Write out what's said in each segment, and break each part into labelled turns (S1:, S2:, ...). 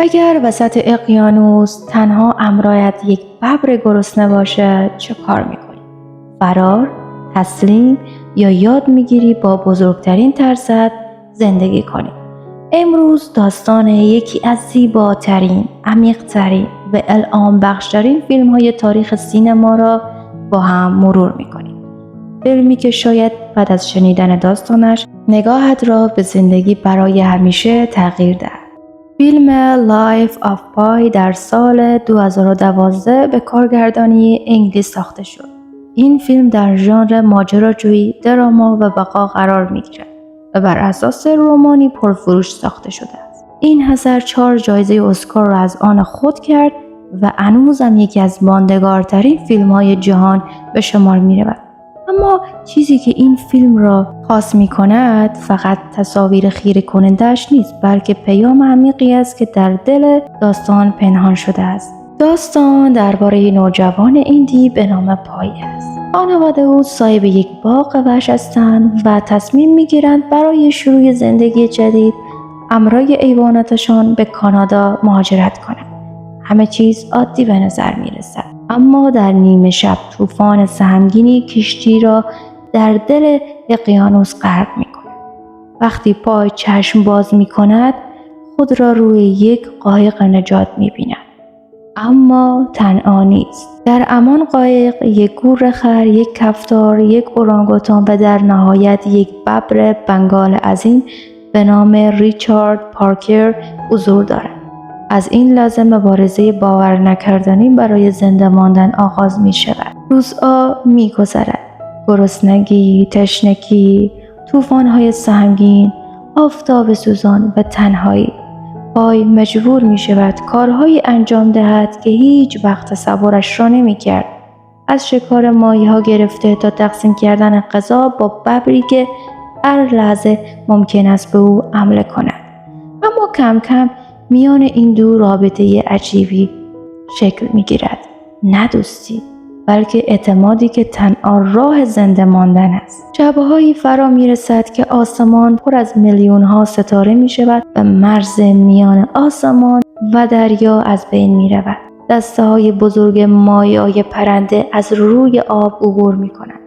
S1: اگر وسط اقیانوس تنها همراهت یک ببر گرسنه باشه چه کار میکنی؟ فرار، تسلیم یا یاد میگیری با بزرگترین ترست زندگی کنی؟ امروز داستان یکی از زیباترین، عمیق‌ترین و الهام بخشترین فیلم‌های تاریخ سینما را با هم مرور می‌کنیم. فیلمی که شاید بعد از شنیدن داستانش نگاهت را به زندگی برای همیشه تغییر دهد. فیلم لایف آف پای در سال 2012 به کارگردانی انگلیس ساخته شد. این فیلم در ژانر ماجراجویی، دراما و بقا قرار می‌گیرد و بر اساس رمانی پرفروش ساخته شده است. این اثر 4 جایزه اسکار را از آن خود کرد و هنوزم یکی از ماندگارترین فیلم‌های جهان به شمار می‌رود. اما چیزی که این فیلم را خاص می‌کند فقط تصاویر خیره کننده‌اش نیست، بلکه پیام عمیقی است که در دل داستان پنهان شده است. داستان درباره نوجوان ایندی به نام پای است. خانواده او صاحب یک باغ وحش هستند و تصمیم می‌گیرند برای شروع زندگی جدید همراه حیواناتشان به کانادا مهاجرت کنند. همه چیز عادی به نظر می‌رسد، اما در نیمه شب طوفان سهمگینی کشتی را در دل اقیانوس غرق می‌کند. وقتی پای چشم باز می‌کند، خود را روی یک قایق نجات می‌بیند. اما تنها نیست. در همان قایق یک گورخر، یک کفتار، یک اورانگوتان و در نهایت یک ببر بنگال عظیم به نام ریچارد پارکر حضور دارد. از این لحظه مبارزه باور نکردنی برای زنده ماندن آغاز می شود. روزها می گذرد. گرسنگی، تشنگی، طوفان‌های سهمگین، آفتاب سوزان و تنهایی. پای مجبور می شود کارهایی انجام دهد که هیچ وقت تصورش را نمی کرد. از شکار ماهی‌ها گرفته تا تقسیم کردن غذا با ببری که هر لحظه ممکن است به او حمله کند. اما کم کم میان این دو رابطه عجیبی شکل می گیرد. نه دوستی، بلکه اعتمادی که تنها راه زنده ماندن است. شب‌هایی فرا می رسد که آسمان پر از میلیون‌ها ستاره می شود و مرز میان آسمان و دریا از بین می رود. دسته‌های بزرگ مایه‌های پرنده از روی آب عبور می کنند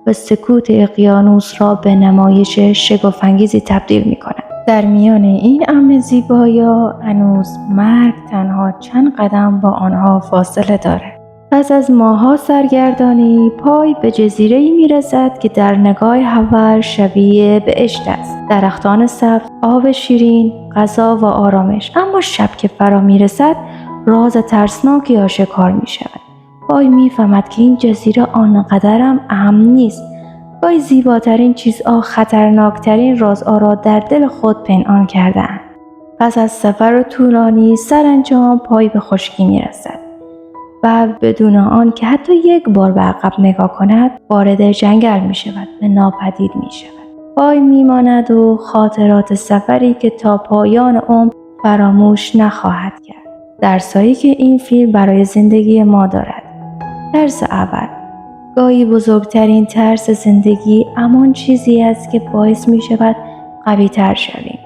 S1: و سکوت اقیانوس را به نمایش شگفت‌انگیزی تبدیل می کنند. در میان این امر زیبایا هنوز مرگ تنها چند قدم با آنها فاصله دارد. پس از ماه‌ها سرگردانی، پای به جزیره‌ای می‌رسد که در نگاه اول شبیه بهشت است. درختان سبز، آب شیرین، غذا و آرامش. اما شب که فرا می‌رسد، راز ترسناکی آشکار می‌شود. پای می‌فهمد که این جزیره آنقدر هم اهم نیست. گاهی زیباترین چیزها خطرناکترین رازها را در دل خود پنهان کرده‌اند. پس از سفر طولانی سرانجام پای به خشکی می‌رسد و بدون آن که حتی یک بار به عقب نگاه کند وارد جنگل می شود و ناپدید می شود. پای می ماند و خاطرات سفری که تا پایان عمر فراموش نخواهد کرد. درسایی که این فیلم برای زندگی ما دارد. درس اول، گاهی بزرگترین ترس زندگی همان چیزی است که باعث می شود قوی تر شویم.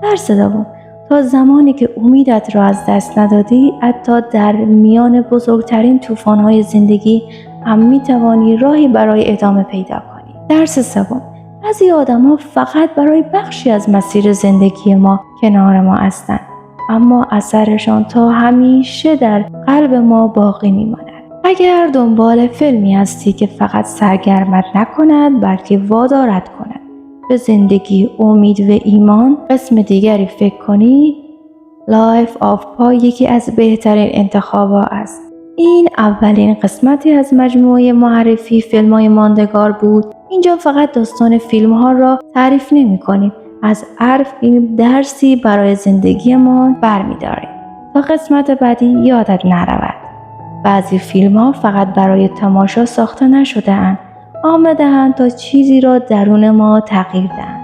S1: درس دوم، تا زمانی که امیدت را از دست ندادی، حتی در میان بزرگترین طوفان‌های زندگی هم می‌توانی راهی برای ادامه پیدا کنی. درس سوم، بعضی آدم‌ها فقط برای بخشی از مسیر زندگی ما کنار ما هستند، اما اثرشان تا همیشه در قلب ما باقی می‌ماند. اگر دنبال فیلمی هستی که فقط سرگرمت نکند، بلکه وادارت کند به زندگی، امید و ایمان قسم دیگری فکر کنی، لایف آف پای یکی از بهترین انتخاب‌ها است. این اولین قسمتی از مجموعه معرفی فیلم‌های ماندگار بود. اینجا فقط داستان فیلم‌ها را تعریف نمی‌کنیم، از هر فیلم درسی برای زندگیمان برمی‌داریم تا قسمت بعدی یادت نرود. بعضی فیلم‌ها فقط برای تماشا ساخته نشده‌اند، آمده‌اند تا چیزی را درون ما تغییر دهند.